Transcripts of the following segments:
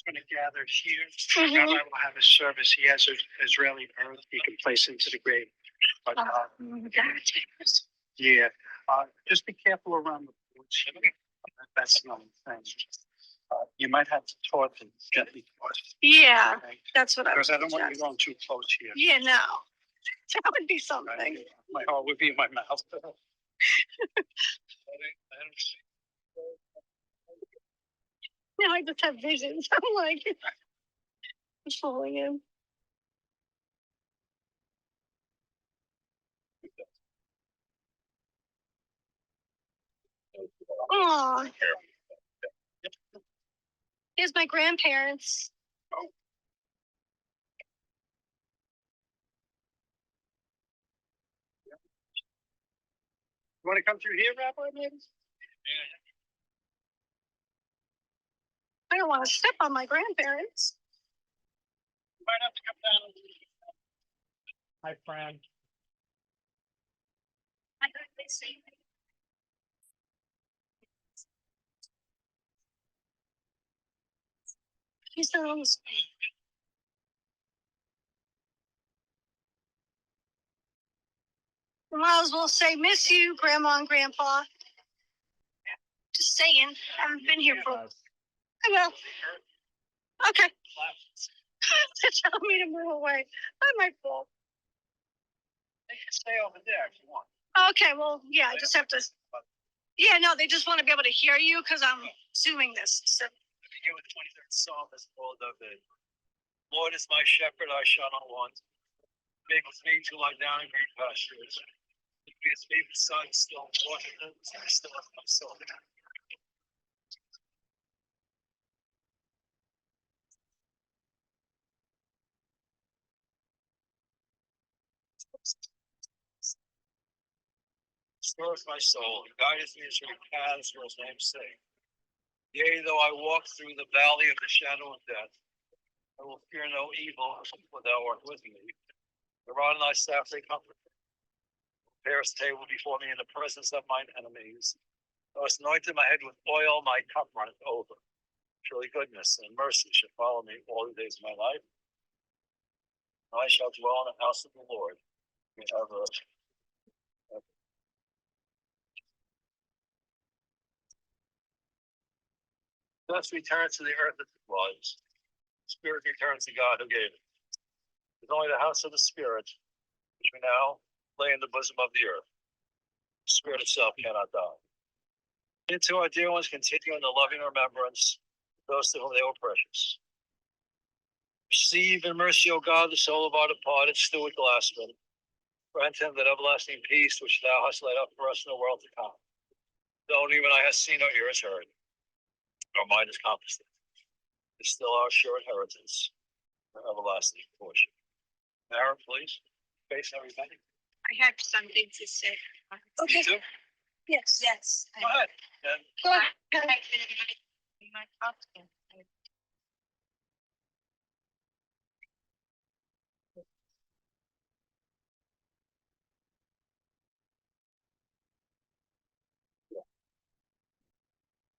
going to gather here. Rabbi will have his service. He has an Israeli earth he can place into the grave. But yeah, just be careful around the porch. That's another thing. You might have to talk and gently toss. Yeah, okay? That's what I was. Because I don't want you going too close here. Yeah, no, that would be something. My heart would be in my mouth. Now I just have visions. I'm like, I'm falling in. Oh, here's my grandparents. Oh. You want to come through here, Rabbi, maybe? Yeah. I don't want to step on my grandparents. You might have to come down. Hi, Fran. I heard they say. He sounds. Might as well say, miss you, Grandma and Grandpa. Just saying. I haven't been here for. I will. Okay. They're telling me to move away. Not my fault. They can stay over there if you want. Okay, well, yeah, I just have to. Yeah, no, they just want to be able to hear you because I'm zooming this. So. Begin with the 23rd Psalm is called David. Lord is my shepherd, I shall not want. Make with me to lie down in green pastures. His favorite son still water I still have my soul. Restores my soul, guides me into the paths for his name's sake. Yea, though I walk through the valley of the shadow of death, I will fear no evil, for thou art with me. The rod and thy staff they comfort me. Prepare a table before me in the presence of mine enemies. Thou hast anointed my head with oil, my cup runneth over. Surely goodness and mercy shall follow me all the days of my life. I shall dwell in the house of the Lord forever. Thus returns to the earth as it was. Spirit returns to God who gave it. It's only the house of the Spirit, which we now lay in the bosom of the earth. The Spirit itself cannot die. And to our dear ones, continue in the loving remembrance of those to whom they were precious. Receive in mercy, O God, the soul of our departed Stewart Glassman. Grant him that everlasting peace which thou hast laid up for us in the world to come. Though even I have seen or ear has heard, our mind is compassed. It's still our sure inheritance, our everlasting portion. Aaron, please, face everybody. I have something to say. Okay. You too? Yes. Yes. Go ahead. Go ahead. My costume.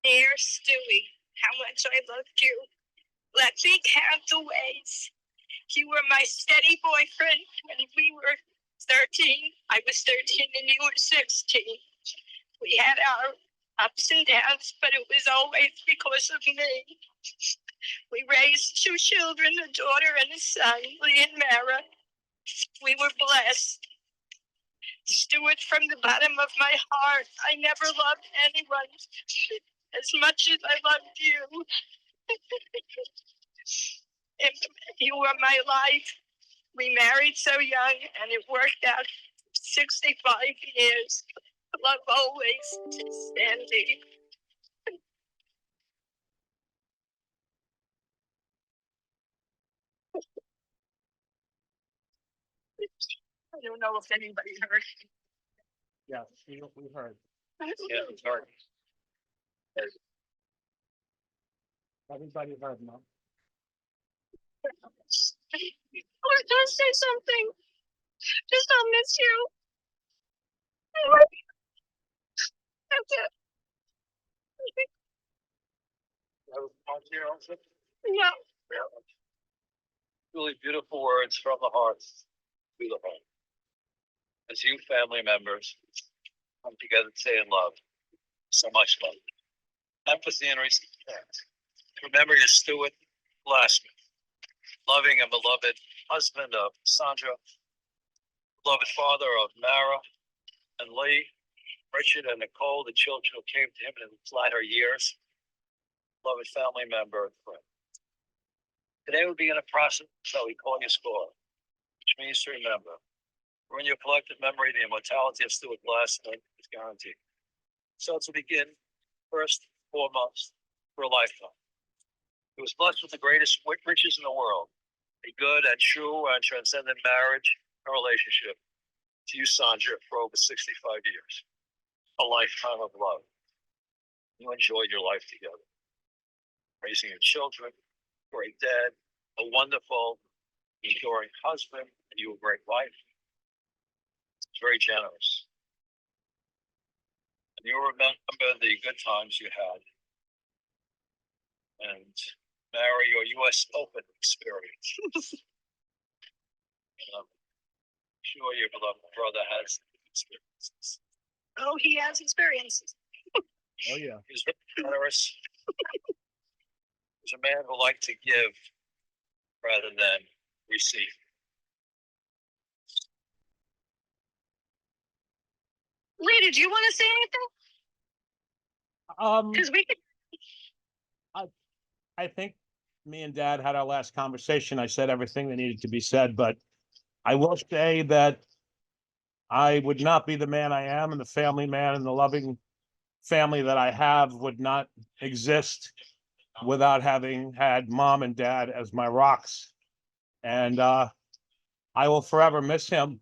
Dear Stewie, how much I loved you. Let me count the ways. You were my steady boyfriend when we were 13. I was 13 and you were 16. We had our ups and downs, but it was always because of me. We raised two children, a daughter and a son, Lee and Mara. We were blessed. Stewart, from the bottom of my heart, I never loved anyone as much as I loved you. You were my life. We married so young and it worked out 65 years. Love always, Sandy. I don't know if anybody heard. Yeah, we heard. Yeah, it's hard. Everybody heard, Mom. I was gonna say something. Just I'll miss you. That's it. That was here also. Yeah. Really beautiful words from the heart to the home. As you family members come together today in love, so much love, empathy, and respect. Remember your Stewart Glassman, loving and beloved husband of Sandra, beloved father of Mara and Lee, Richard and Nicole, the children who came to him in his latter years, beloved family member and friend. Today we begin a process that we call your score, which means to remember. For in your collective memory, the immortality of Stewart Glassman is guaranteed. So to begin, first 4 months for a lifetime. He was blessed with the greatest riches in the world, a good and true and transcendent marriage and relationship to you, Sandra, for over 65 years. A lifetime of love. You enjoyed your life together, raising your children, great dad, a wonderful, enduring husband, and you a great wife. Very generous. And you remember the good times you had. And marry your U.S. Open experience. And I'm sure your beloved brother has experiences. Oh, he has experiences. Oh, yeah. He's very generous. He's a man who liked to give rather than receive. Lee, did you want to say anything? Because we could. I think me and Dad had our last conversation. I said everything that needed to be said, but I will say that I would not be the man I am, and the family man and the loving family that I have would not exist without having had Mom and Dad as my rocks. And I will forever miss him,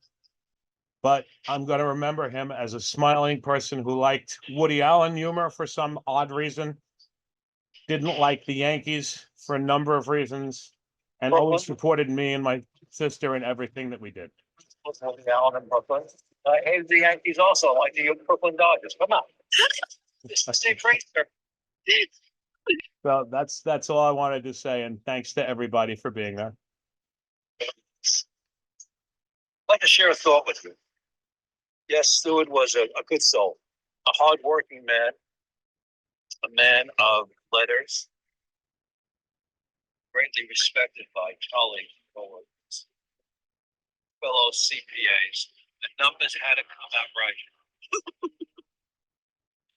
but I'm going to remember him as a smiling person who liked Woody Allen humor for some odd reason, didn't like the Yankees for a number of reasons, and always supported me and my sister in everything that we did. Woody Allen in Brooklyn. I hated the Yankees also, like the Brooklyn Dodgers. Come on. It's the same tracer. So that's all I wanted to say, and thanks to everybody for being there. I'd like to share a thought with you. Yes, Stewart was a good soul, a hardworking man, a man of letters, greatly respected by colleagues, coworkers, fellow CPAs. The numbers had to come out right.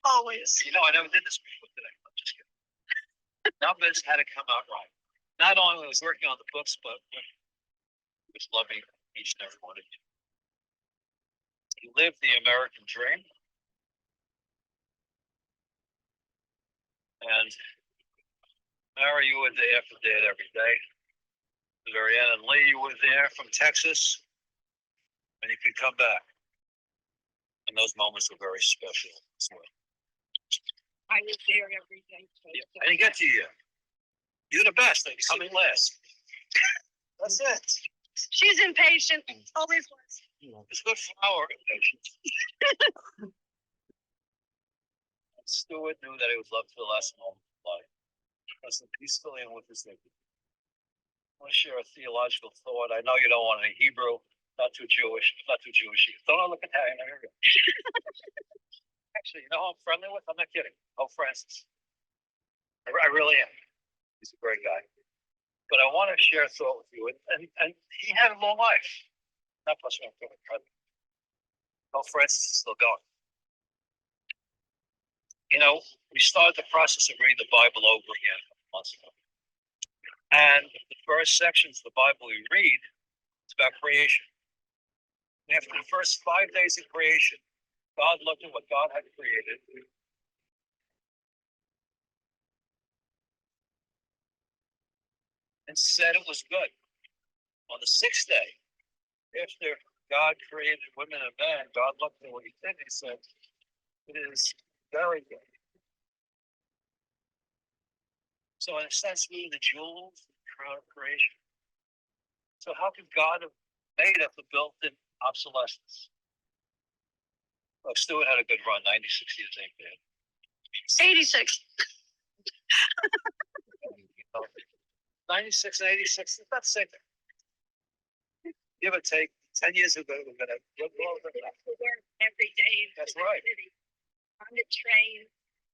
Always. You know, I never did this before today. I'm just kidding. Numbers had to come out right. Not only was working on the books, but he was loving each and every one of you. He lived the American dream. And Mary, you were there for Dad every day. Marianne and Lee, you were there from Texas. And you could come back. And those moments were very special as well. I was there every day. Yeah, I didn't get to you yet. You're the best. I'm coming last. That's it. She's impatient. Always was. It's good for our patience. Stewart knew that he was loved to the last moment of life. Rest peacefully and with his dignity. I want to share a theological thought. I know you don't want any Hebrew, not too Jewish. Don't look Italian. Actually, you know who I'm friendly with? I'm not kidding. Oh, Francis. I really am. He's a great guy. But I want to share a thought with you. And he had a long life. Not plus one. Oh, Francis is still going. You know, we started the process of reading the Bible over again a couple months ago. And the first sections of the Bible we read is about creation. And after the first 5 days of creation, God looked at what God had created and said it was good. On the sixth day, after God created women and men, God looked at what he did and he said, it is very good. So in a sense, we are the jewels, the crown of creation. So how could God have made up the built-in obsolescence? Well, Stewart had a good run, 96 years ain't bad. 86. 96 and 86, it's about the same thing. Give or take, 10 years ago, we're gonna. To work every day. That's right. On the train,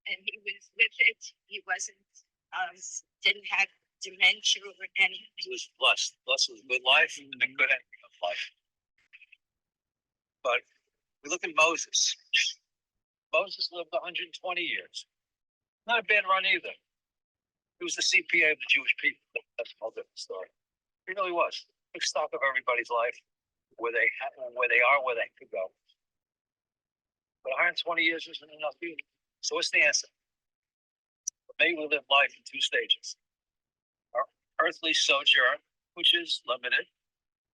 and he was with it. He wasn't, didn't have dementia or anything. He was blessed. Blessed with a good life and a good ending of life. But we look at Moses. Moses lived 120 years. Not a bad run either. He was the CPA of the Jewish people. That's a whole different story. He really was. Took stock of everybody's life, where they are, where they could go. But 120 years isn't enough either. So what's the answer? Maybe we live life in two stages. Our earthly sojourn, which is limited,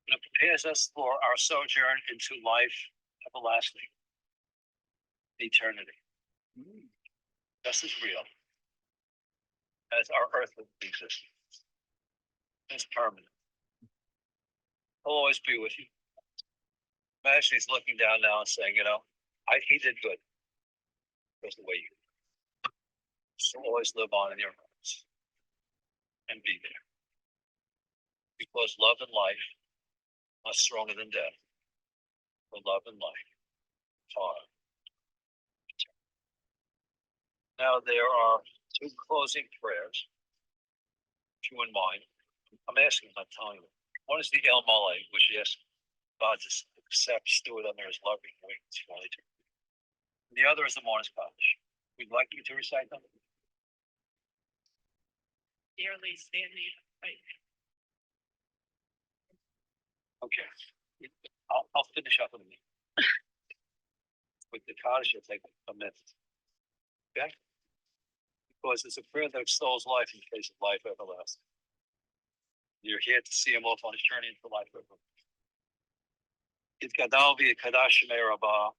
and it prepares us for our sojourn into life everlasting, eternity. Just as real as our earthly existence. It's permanent. He'll always be with you. Imagine he's looking down now and saying, he did good. That's the way you do. So always live on in your hearts and be there. Because love and life are stronger than death. For love and life are. Now there are two closing prayers. If you wouldn't mind. I'm asking, I'm not telling you. One is the El Mole, which yes, God just accepts Stewart under his loving wings. And the other is the Morning Scottish. We'd like you to recite them. Dearly standing right Okay. I'll finish up in a minute. With the Kaddish, it'll take a minute. Okay? Because it's a prayer that extols life in case of life everlasting. You're here to see him off on his journey into life everlasting. Yitgadal v'yikadash shemei Rabbah,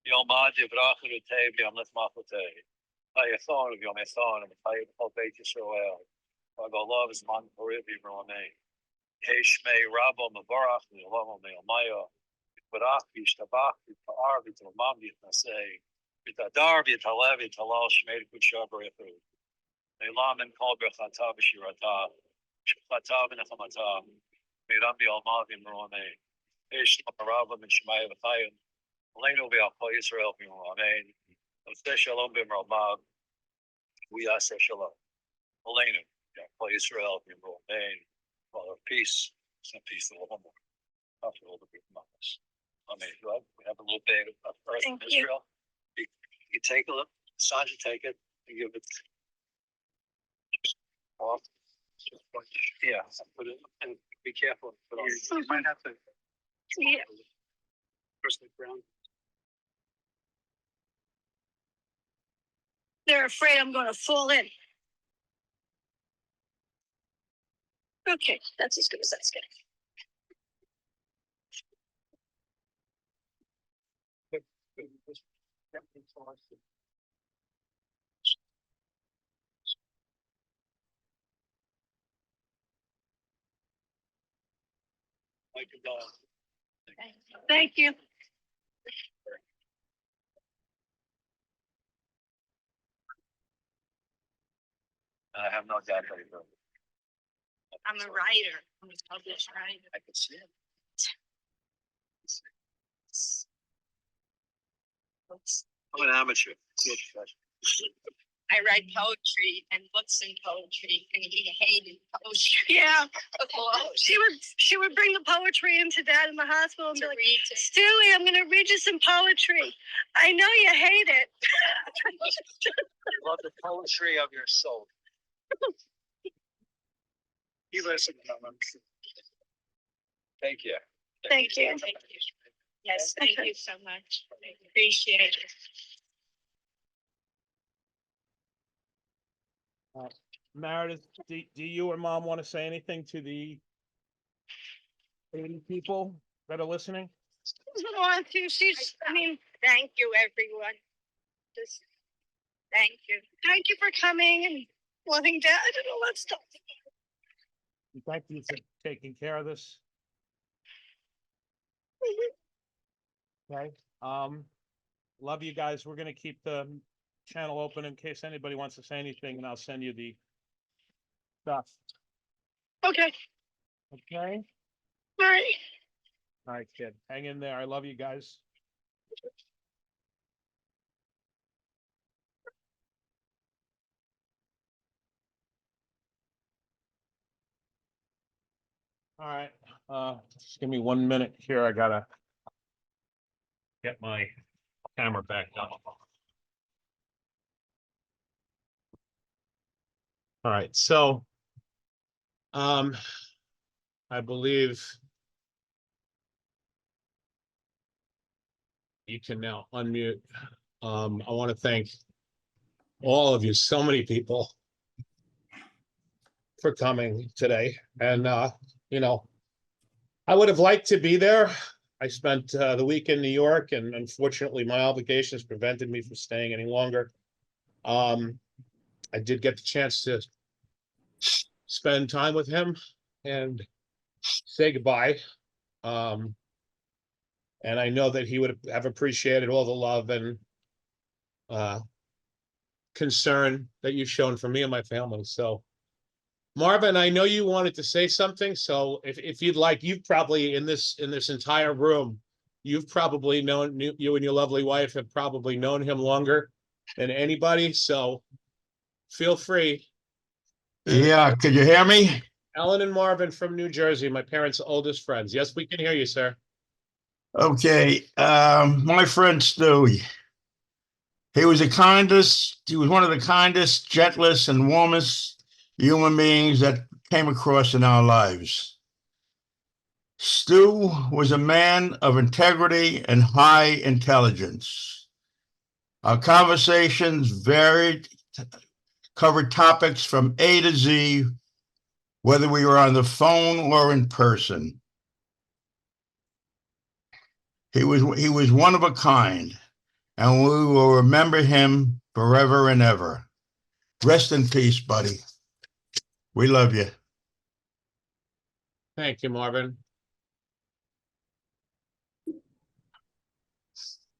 Yom Ad Yivrach V'Yutei V'Yom Lefmachotei, Hayachon V'Yom Yachon, V'Chayim Chol Beit Yisrael, V'Golav Zman Poriv Yivroamei, Hey Shmei Rabbo Mevorach V'Yolamo Me'omaya, V'Barach V'Yishtabach V'Pa'ar V'Tolmam V'Yitnasei, V'Tadar V'Yitaleh V'Yitalal Shmei Kudsha B'Rechu, Me'lam Em Kol B'Chata V'Shirata, Shechata V'Nechamata, Me'ram V'Yolma V'Yimroamei, Hey Shalom Rabba V'Shmai V'Chayim, Aleinu V'Yachol Yisrael V'Yimroamei, Oseh Shalom B'Mramav, V'Yaseh Shalom. Aleinu V'Yachol Yisrael V'Yimroamei, Father of peace, send peace to all more. After all the good months. Amen. We have a little bit of earth in Thank you. Israel. You take a look, Sandra, take it and give it off. Yeah, put it and be careful. You might have to. Yeah. Personally ground. They're afraid I'm going to fall in. Okay, that's as good as that's getting. Thank you. I have no doubt that he will. I'm a writer. I'm a published writer. I can see it. I'm an amateur. I write poetry and books and poetry, and he hated poetry. Yeah, she would bring the poetry into Dad in the hospital and be like, "Stewie, I'm going to read you some poetry. I know you hate it." Love the poetry of your soul. You listen, thank you. Thank you. Yes, thank you so much. Appreciate it. Meredith, do you or Mom want to say anything to the 80 people that are listening? Doesn't want to. Thank you, everyone. Just thank you. Thank you for coming and loving Dad and all that stuff. Thank you for taking care of this. Okay. Love you guys. We're gonna keep the channel open in case anybody wants to say anything, and I'll send you the stuff. Okay. Okay? All right. All right, kid. Hang in there. I love you guys. All right. Just give me 1 minute here. I gotta get my camera back on. All right, so I believe you can now unmute. I want to thank all of you, so many people for coming today. And you know, I would have liked to be there. I spent the week in New York, and unfortunately my obligations prevented me from staying any longer. I did get the chance to spend time with him and say goodbye. And I know that he would have appreciated all the love and concern that you've shown for me and my family. So, Marvin, I know you wanted to say something. So, if you'd like, you've probably in this entire room, you've probably known you and your lovely wife have probably known him longer than anybody. So, feel free. Yeah, could you hear me? Ellen and Marvin from New Jersey, my parents' oldest friends. Yes, we can hear you, sir. Okay, my friend Stewie. He was one of the kindest, gentlest, and warmest human beings that came across in our lives. Stu was a man of integrity and high intelligence. Our conversations covered topics from A to Z, whether we were on the phone or in person. He was one of a kind, and we will remember him forever and ever. Rest in peace, buddy. We love you. Thank you, Marvin.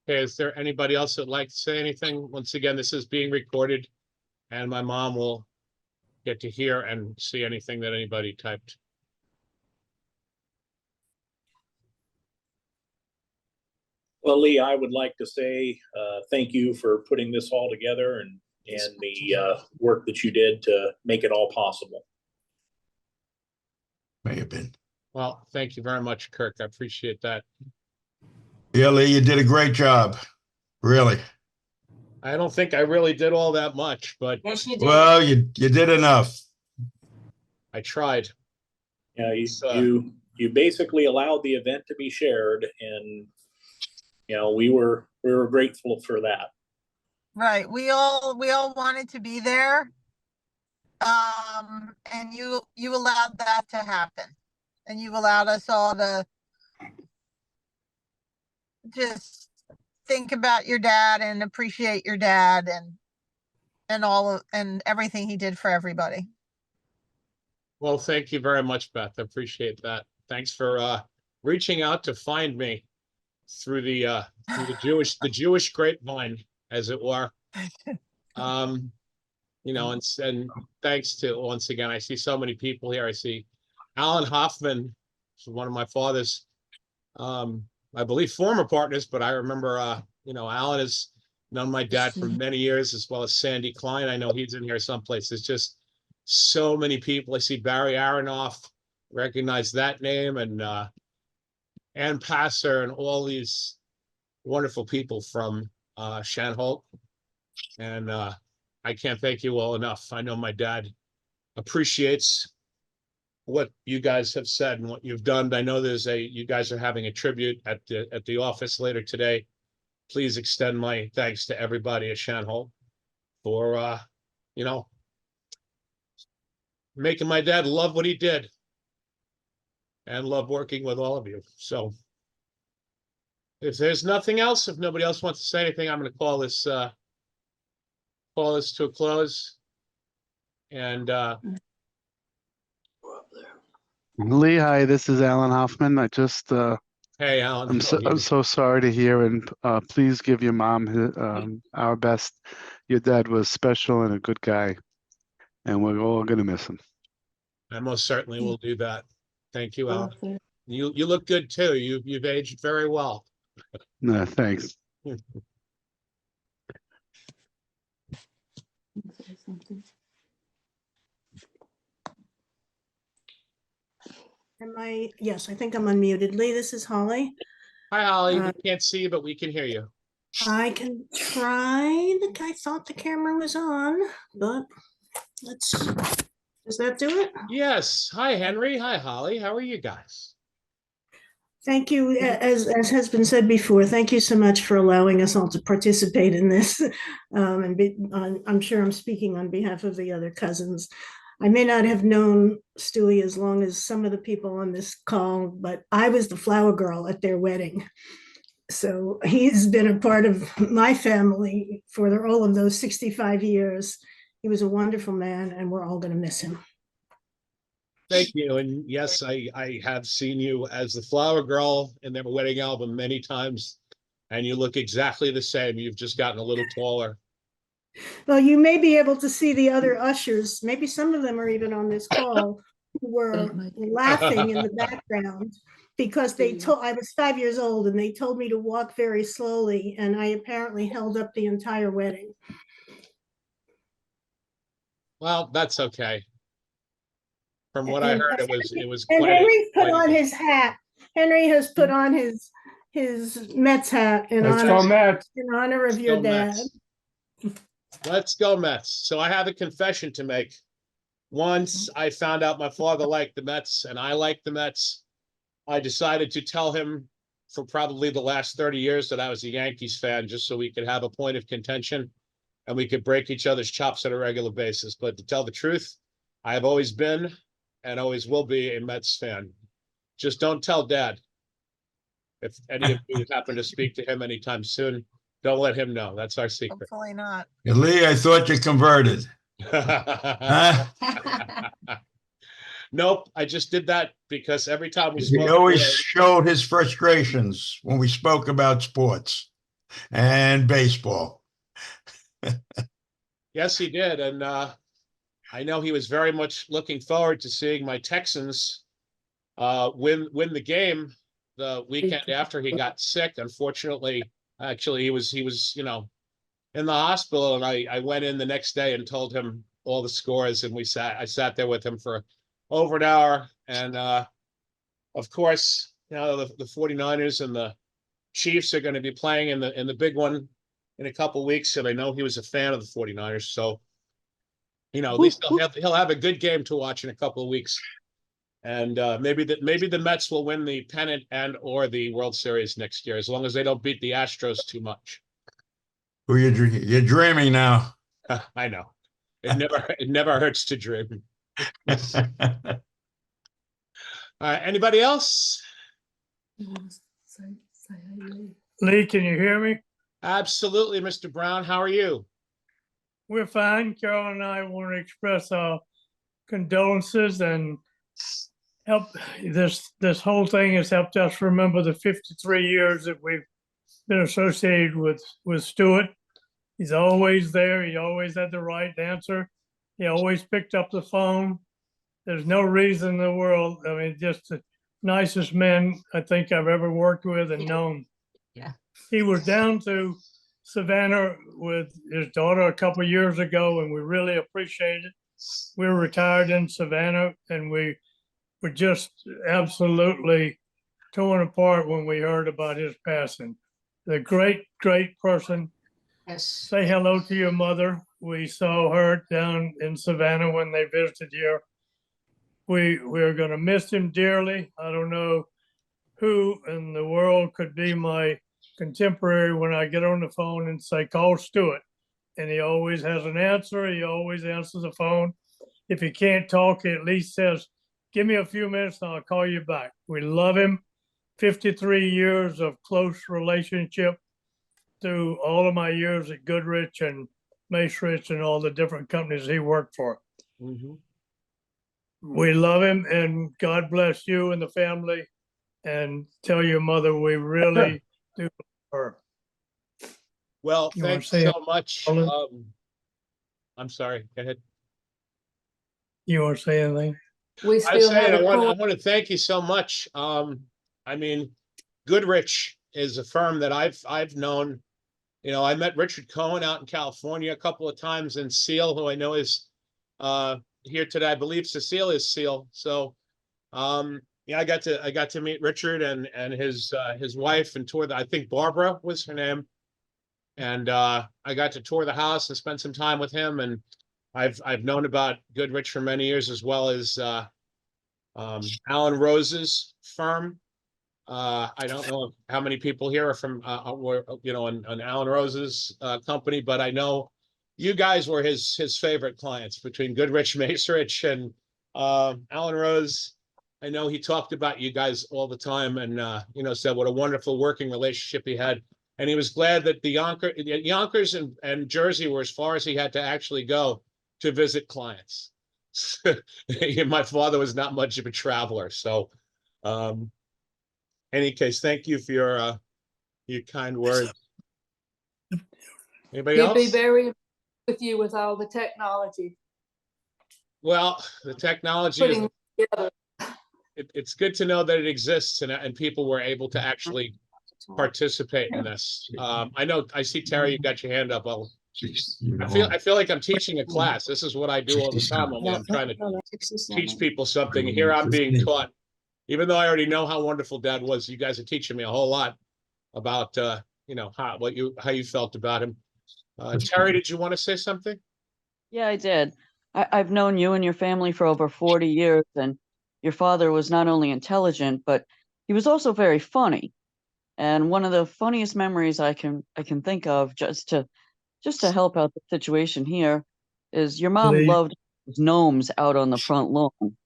Okay, is there anybody else that'd like to say anything? Once again, this is being recorded, and my mom will get to hear and see anything that anybody typed. Well, Lee, I would like to say thank you for putting this all together and the work that you did to make it all possible. May have been. Well, thank you very much, Kirk. I appreciate that. Yeah, Lee, you did a great job. Really. I don't think I really did all that much, but Well, you did enough. I tried. Yeah, you basically allowed the event to be shared, and we were grateful for that. Right. We all wanted to be there. And you allowed that to happen. And you allowed us all to just think about your dad and appreciate your dad and everything he did for everybody. Well, thank you very much, Beth. I appreciate that. Thanks for reaching out to find me through the Jewish grapevine, as it were. And thanks to, once again, I see so many people here. I see Alan Hoffman, one of my father's, I believe, former partners, but I remember, Alan has known my dad for many years, as well as Sandy Klein. I know he's in here someplace. There's just so many people. I see Barry Aronoff, recognize that name, and Ann Passer, and all these wonderful people from Shanholt. And I can't thank you all enough. I know my dad appreciates what you guys have said and what you've done. I know you guys are having a tribute at the office later today. Please extend my thanks to everybody at Shanholt for making my dad love what he did and love working with all of you. So if there's nothing else, if nobody else wants to say anything, I'm going to call this to a close. And Lee, hi, this is Alan Hoffman. I just hey, Alan, I'm so sorry to hear, and please give your mom our best. Your dad was special and a good guy, and we're all gonna miss him. I most certainly will do that. Thank you, Al. You look good too. You've aged very well. No, thanks. Yes, I think I'm unmuted. Lee, this is Holly. Hi, Holly. We can't see you, but we can hear you. I can try. I thought the camera was on, but does that do it? Yes. Hi, Henry. Hi, Holly. How are you guys? Thank you. As has been said before, thank you so much for allowing us all to participate in this. I'm sure I'm speaking on behalf of the other cousins. I may not have known Stewie as long as some of the people on this call, but I was the flower girl at their wedding. So he's been a part of my family for all of those 65 years. He was a wonderful man, and we're all going to miss him. Thank you. And yes, I have seen you as the flower girl in their wedding album many times, and you look exactly the same. You've just gotten a little taller. Well, you may be able to see the other ushers. Maybe some of them are even on this call who were laughing in the background because I was 5 years old and they told me to walk very slowly, and I apparently held up the entire wedding. Well, that's okay. From what I heard, it was And quite. Henry put on his hat. Henry has put on his Mets hat in honor of your dad. Let's go Mets. So I have a confession to make. Once I found out my father liked the Mets and I liked the Mets, I decided to tell him for probably the last 30 years that I was a Yankees fan, just so we could have a point of contention and we could break each other's chops on a regular basis. But to tell the truth, I have always been and always will be a Mets fan. Just don't tell Dad. If any of you happen to speak to him anytime soon, don't let him know. That's our secret. Hopefully not. Lee, I thought you converted. Huh? Nope, I just did that because every time we He spoke, always showed his frustrations when we spoke about sports and baseball. yes, he did, and I know he was very much looking forward to seeing my Texans win the game the weekend after he got sick. Unfortunately, actually, he was in the hospital, and I went in the next day and told him all the scores, and I sat there with him for over an hour, and of course, the 49ers and the Chiefs are going to be playing in the big one in a couple of weeks, and I know he was a fan of the 49ers, so at least he'll have a good game to watch in a couple of weeks. And maybe the Mets will win the pennant and or the World Series next year, as long as they don't beat the Astros too much. Who you're dreaming now? I know. It never hurts to dream. Anybody else? Lee, can you hear me? Absolutely, Mr. Brown. How are you? We're fine. Carol and I want to express our condolences and help. This whole thing has helped us remember the 53 years that we've been associated with Stewart. He's always there. He always had the right answer. He always picked up the phone. There's no reason in the world. I mean, just the nicest man I think I've ever worked with and known. Yeah. He was down to Savannah with his daughter a couple of years ago, and we really appreciate it. We were retired in Savannah, and we were just absolutely torn apart when we heard about his passing. The great, great person. Yes. Say hello to your mother. We saw her down in Savannah when they visited here. We're going to miss him dearly. I don't know who in the world could be my contemporary when I get on the phone and say, call Stewart. And he always has an answer. He always answers the phone. If he can't talk, he at least says, give me a few minutes and I'll call you back. We love him. 53 years of close relationship through all of my years at Goodrich and Macerich and all the different companies he worked for. Mm-hmm. We love him, and God bless you and the family, and tell your mother we really do love her. Well, You thanks wanna say so much. I'm sorry. Go ahead. You want to say anything? We I still say, have I a want, I pool. want to thank you so much. I mean, Goodrich is a firm that I've known. You know, I met Richard Cohen out in California a couple of times, and Seal, who I know is here today. I believe Cecile is Seal. So yeah, I got to meet Richard and his wife and tour I think Barbara was her name. And I got to tour the house and spend some time with him. And I've known about Goodrich for many years, as well as Alan Rose's firm. I don't know how many people here are from, you know, on Alan Rose's company, but I know you guys were his favorite clients between Goodrich, Macerich, and Alan Rose. I know he talked about you guys all the time, and you know, said what a wonderful working relationship he had, and he was glad that the Yonkers and Jersey were as far as he had to actually go to visit clients. My father was not much of a traveler, so. Any case, thank you for your kind words. Anybody He'd be else? very with you with all the technology Well, the technology is, putting together. it's good to know that it exists and people were able to actually participate in this. I know, I see Terry, you got your hand up. I feel like I'm teaching a class. This is what I do all the time. Only I'm trying to teach people something. Here I'm being taught, even though I already know how wonderful Dad was. You guys are teaching me a whole lot about you know, how you felt about him. Terry, did you want to say something? Yeah, I did. I've known you and your family for over 40 years, and your father was not only intelligent, but he was also very funny. And one of the funniest memories I can think of, just to help out the situation here, is your mom Lee. loved those gnomes out on the front lawn.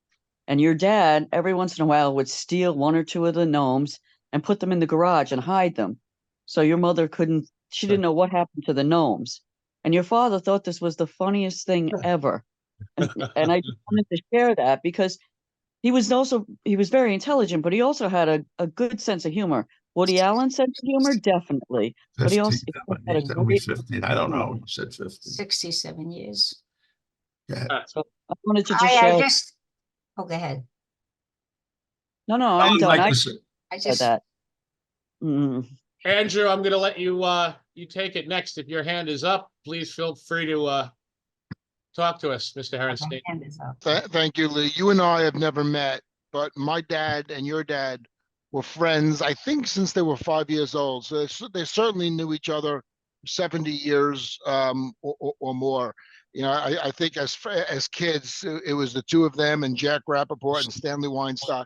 And your dad, every once in a while, would steal one or two of the gnomes and put them in the garage and hide them. So your mother she didn't know what happened to the gnomes. And your father thought this was the funniest thing ever. And I just wanted to share that because he was very intelligent, but he also had a good sense of humor. Woody Allen's sense of humor, definitely. But he also had a great 15. I don't know. You said 15. 67 years. Yeah. So I wanted to just I share. just, oh, go ahead. No, I I'm would done. like I to say, I said just, that. Mm. Andrew, I'm going to let you take it next. If your hand is up, please feel free to talk to us, Mr. Herenstein. hand is up. Thank you, Lee. You and I have never met, but my dad and your dad were friends, I think, since they were 5 years old. So they certainly knew each other 70 years or more. You know, I think as kids, it was the two of them, and Jack Rappaport and Stanley Weinstock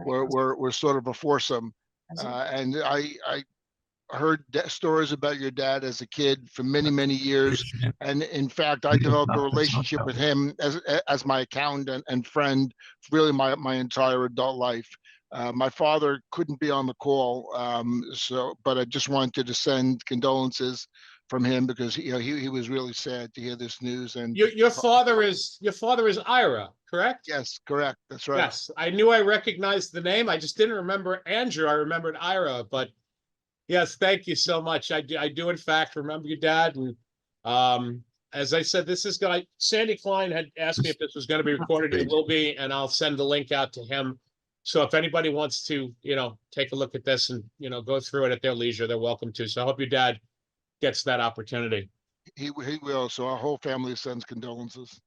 were sort of a foursome. And I heard stories about your dad as a kid for many, many years. And in fact, I developed a relationship with him as my accountant and friend, really my entire adult life. My father couldn't be on the call, but I just wanted to send condolences from him because he was really sad to hear this news. And Your father is Ira, correct? yes, correct. That's right. Yes, I knew I recognized the name. I just didn't remember Andrew. I remembered Ira, but yes, thank you so much. I do in fact remember your dad. And as I said, Sandy Klein had asked me if this was going to be recorded. It will be, and I'll send the link out to him. So if anybody wants to, take a look at this and, go through it at their leisure, they're welcome to. So I hope your dad gets that opportunity. He will. So our whole family sends condolences.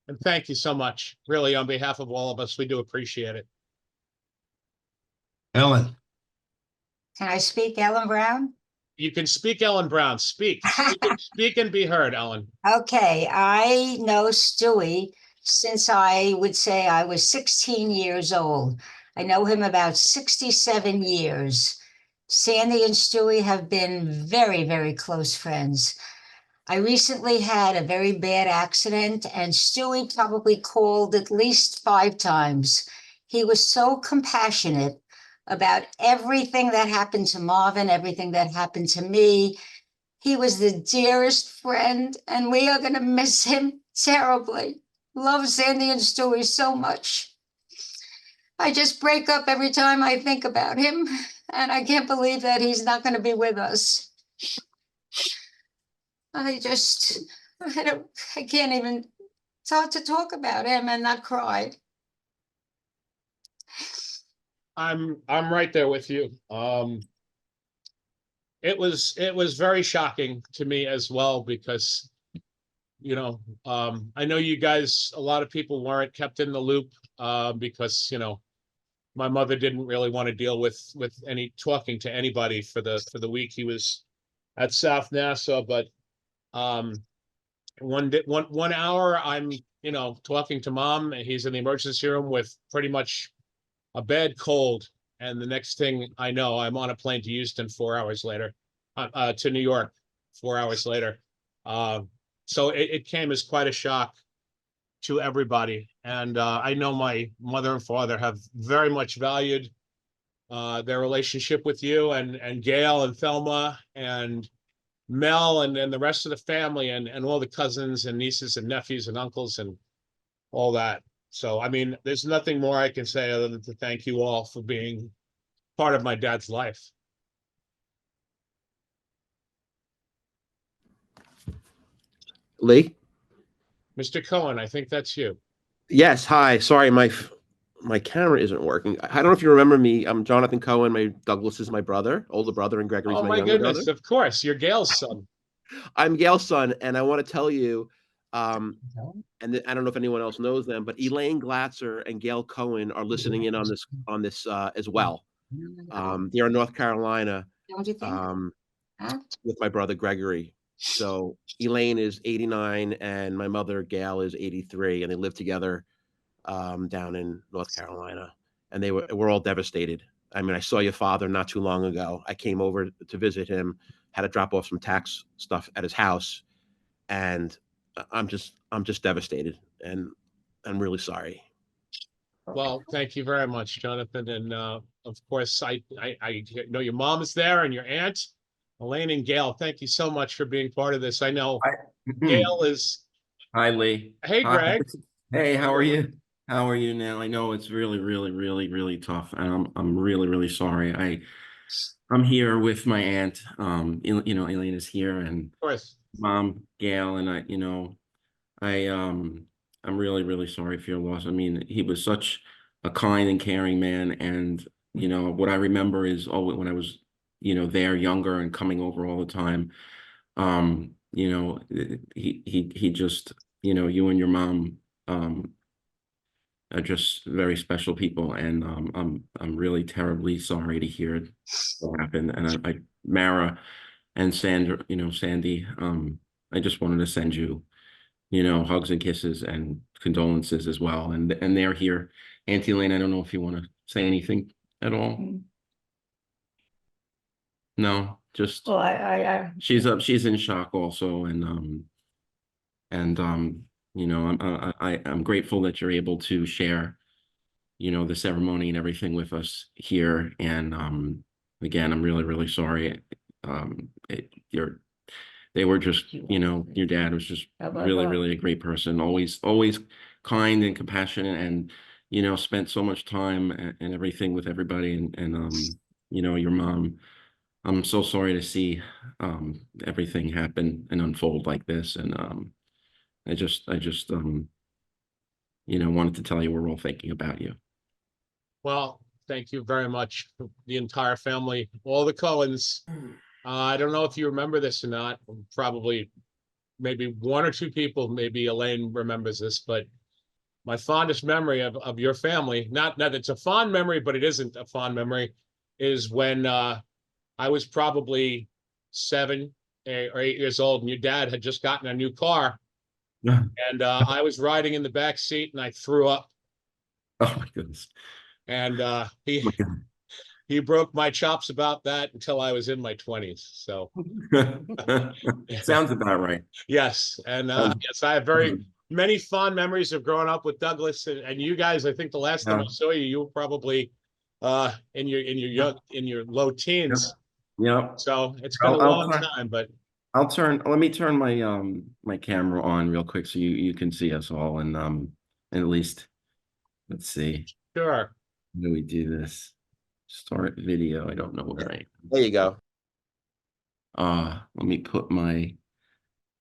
And thank you so much. Really, on behalf of all of us, we do appreciate it. Ellen. Can I speak, Ellen Brown? You can speak, Ellen Brown. Speak and be heard, Ellen. Okay, I know Stewie since I would say I was 16 years old. I know him about 67 years. Sandy and Stewie have been very, very close friends. I recently had a very bad accident, and Stewie probably called at least 5 times. He was so compassionate about everything that happened to Marvin, everything that happened to me. He was the dearest friend, and we are going to miss him terribly. Love Sandy and Stewie so much. I just break up every time I think about him, and I can't believe that he's not going to be with us. I can't even start to talk about him and not cry. I'm right there with you. It was very shocking to me as well because, I know you guys, a lot of people weren't kept in the loop, because, my mother didn't really want to deal with any talking to anybody for the week he was at South Nassau, but, one hour I'm, talking to mom and he's in the emergency room with pretty much a bad cold. And the next thing I know, I'm on a plane to Houston 4 hours later, to New York 4 hours later. So it came as quite a shock to everybody. And I know my mother and father have very much valued their relationship with you and Gail and Thelma and Mel and the rest of the family and all the cousins and nieces and nephews and uncles and all that. So, I mean, there's nothing more I can say other than to thank you all for being part of my dad's life. Lee? Mr. Cohen, I think that's you. Yes, hi. Sorry, my camera isn't working. I don't know if you remember me. I'm Jonathan Cohen. Douglas is my brother, older brother, and Gregory's Oh my my younger goodness, brother. of course, you're Gail's son. I'm Gail's son, and I want to tell you, I don't know if anyone else knows them, but Elaine Glatzer and Gail Cohen are listening in on this as well. They're in North Carolina, with my brother Gregory. So Elaine is 89 and my mother Gail is 83, and they live together down in North Carolina. And we're all devastated. I mean, I saw your father not too long ago. I came over to visit him, had to drop off some tax stuff at his house, and I'm just devastated, and I'm really sorry. Well, thank you very much, Jonathan. And of course, I know your mom is there and your aunt, Elaine and Gail. Thank you so much for being part of this. I know Gail is. Hi, Lee. Hey, Hi. Greg. Hey, how are you? How are you now? I know it's really, really, really, really tough, and I'm really, really sorry. I'm here with my aunt. Elaine is here, and Of course. Mom, Gail, and I'm really, really sorry for your loss. I mean, he was such a kind and caring man, and what I remember is when I was, there younger and coming over all the time. He just, you and your mom are just very special people, and I'm really terribly sorry to hear what happened. And Mara and Sandra, Sandy, I just wanted to send you, hugs and kisses and condolences as well. And they're here. Auntie Elaine, I don't know if you want to say anything at all. No, just Well, she's in shock also, and I'm grateful that you're able to share, the ceremony and everything with us here. And again, I'm really, really sorry. They were just, your dad was just really, really a great person, always kind and compassionate, and spent so much time and everything with everybody. And your mom, I'm so sorry to see everything happen and unfold like this. And I just wanted to tell you we're all thinking about you. Well, thank you very much, the entire family, all the Cohens. I don't know if you remember this or not. Probably, maybe one or two people, maybe Elaine remembers this, but my fondest memory of your family, not that it's a fond memory, but it isn't a fond memory, is when I was probably 7 or 8 years old, and your dad had just gotten a new car, and I was riding in the back seat, and I threw up. Oh my goodness! And he broke my chops about that until I was in my 20s. So sounds about right. Yes, and yes, I have very many fond memories of growing up with Douglas and you guys. I think the last time I saw you, you were probably in your low teens. Yep. So it's been a long time, but let me turn my my camera on real quick so you can see us all, and at least let's see. Sure. How do we do this? Start video. I don't know where I am. There you go. Let me put my,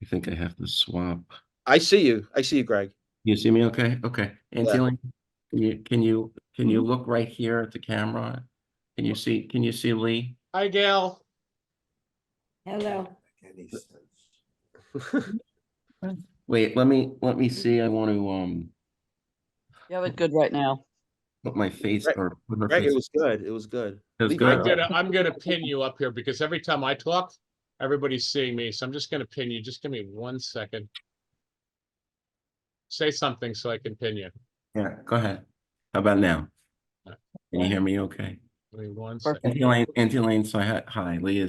I think I have to swap. I see you, Greg. You see me? Okay. Okay. Auntie Elaine? Can you look right here at the camera? Can you see Lee? Hi, Gail. Hello. Wait, let me see. I want to You have it good right now. put my face Greg, or put her Greg, face. it was good. It was good. It was Lee, good. I'm gonna pin you up here because every time I talk, everybody's seeing me. So I'm just gonna pin you. Just give me 1 second. Say something so I can pin you. Yeah, go ahead. How about now? Can you hear me okay? Give me 1 second. Auntie Elaine, so hi. Lee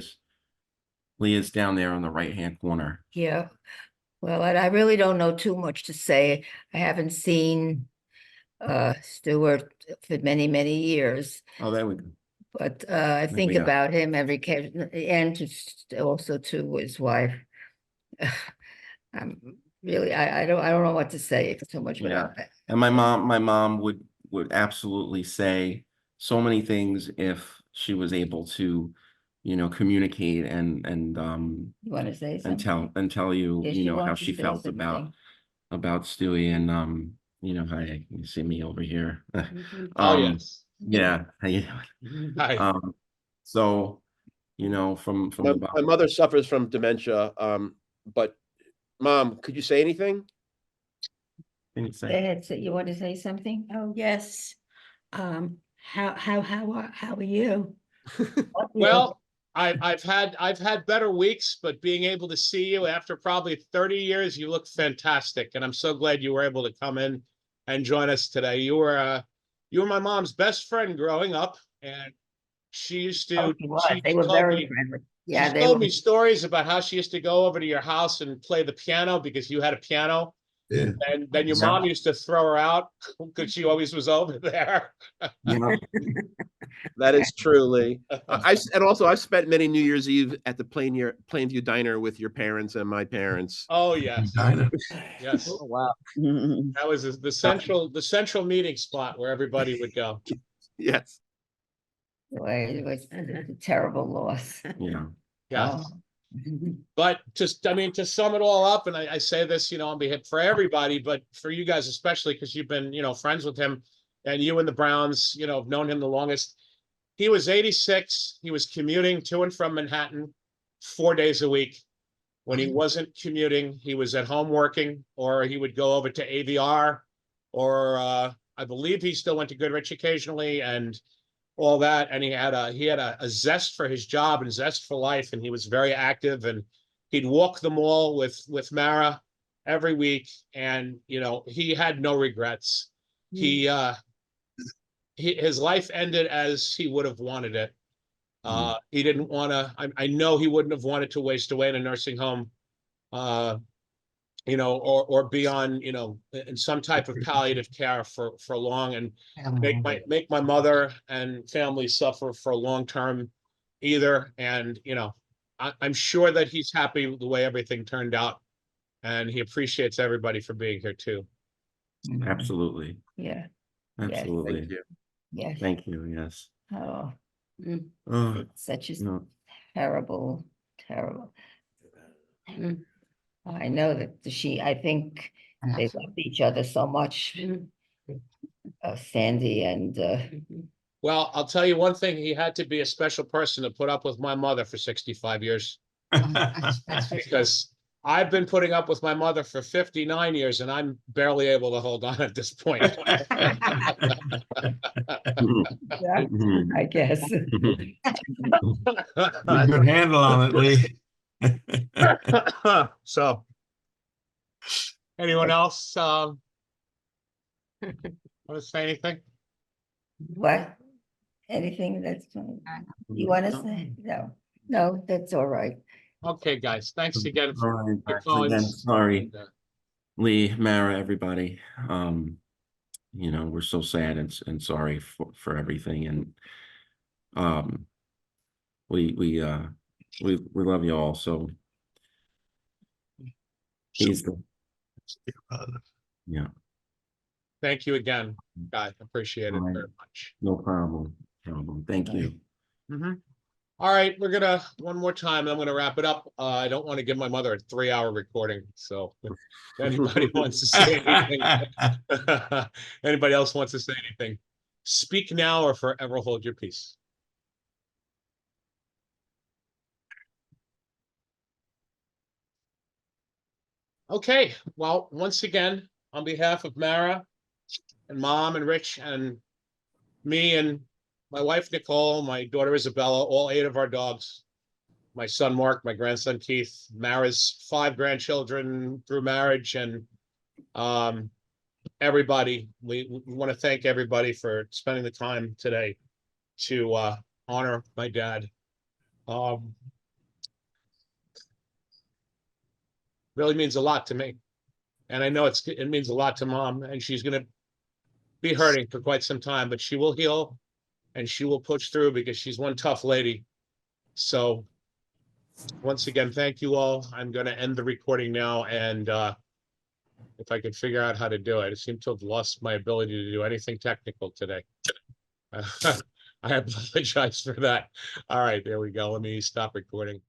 is down there on the right-hand corner. Yeah. Well, I really don't know too much to say. I haven't seen Stewart for many, many years. Oh, there we go. But I There think we go. about him every and also to his wife. I'm really, I don't know what to say so much, but Yeah. And my mom would absolutely say so many things if she was able to, communicate and you want to say and something? tell you, Yeah, she how wants to she say felt something. about Stewie and hi, you see me over here. Oh, yes. Yeah, how you doing? Hi. So, from My, the bottom. my mother suffers from dementia. But Mom, could you say anything? Can you Go say? ahead, so you want to say something? Oh, yes. How are you? Well, I've had better weeks, but being able to see you after probably 30 years, you look fantastic. And I'm so glad you were able to come in and join us today. You were my mom's best friend growing up, and she used to They were very friendly. Yeah, she they told were. me stories about how she used to go over to your house and play the piano because you had a piano. Yeah. And then your mom used to throw her out because she always was over there. That is true, Lee. And also I've spent many New Year's Eve at the Plainview Diner with your parents and my parents. Oh, yes. Yes. Oh, wow. That was the central meeting spot where everybody would go. Yes. It was a terrible loss. Yeah. Yeah. Oh. But just, I mean, to sum it all up, and I say this, on behalf for everybody, but for you guys especially, because you've been, friends with him, and you and the Browns, have known him the longest. He was 86. He was commuting to and from Manhattan 4 days a week. When he wasn't commuting, he was at home working, or he would go over to AVR, or I believe he still went to Goodrich occasionally, and all that. And he had a zest for his job and zest for life, and he was very active. And he'd walk the mall with Mara every week, and he had no regrets. His life ended as he would have wanted it. He didn't want to. I know he wouldn't have wanted to waste away in a nursing home, or be on, in some type of palliative care for long, and make my mother and family suffer for long term either. And I'm sure that he's happy with the way everything turned out, and he appreciates everybody for being here too. Absolutely. Yeah. Absolutely. Thank you. Yes. Thank you. Yes. Oh. Oh, It's such a no. terrible. I know that I think they loved each other so much. Sandy and Well, I'll tell you one thing: he had to be a special person to put up with my mother for 65 years, because I've been putting up with my mother for 59 years, and I'm barely able to hold on at this point. yeah, I guess. A good handle on it, Lee. So, anyone else want to say anything? What? Anything that's you want to say? No, that's all right. Okay, guys, thanks again All for right. your calls. Again, sorry, And, Lee, Mara, everybody. We're so sad and sorry for everything, and we love you all. So he's the yeah. thank you again, guys. Appreciate it All right. very much. No problem. Thank you. Mhm. All right, we're gonna, one more time, I'm gonna wrap it up. I don't want to give my mother a 3-hour recording, so if anybody wants to say anything. Anybody else wants to say anything? Speak now or forever hold your peace. Okay, well, once again, on behalf of Mara and Mom and Rich and me and my wife Nicole, my daughter Isabella, all 8 of our dogs, my son Mark, my grandson Keith, Mara's 5 grandchildren through marriage, and everybody. We want to thank everybody for spending the time today to honor my dad. Really means a lot to me, and I know it means a lot to Mom, and she's going to be hurting for quite some time, but she will heal and she will push through because she's one tough lady. So once again, thank you all. I'm going to end the recording now, and if I could figure out how to do it. I seem to have lost my ability to do anything technical today. I apologize for that. All right, there we go. Let me stop recording.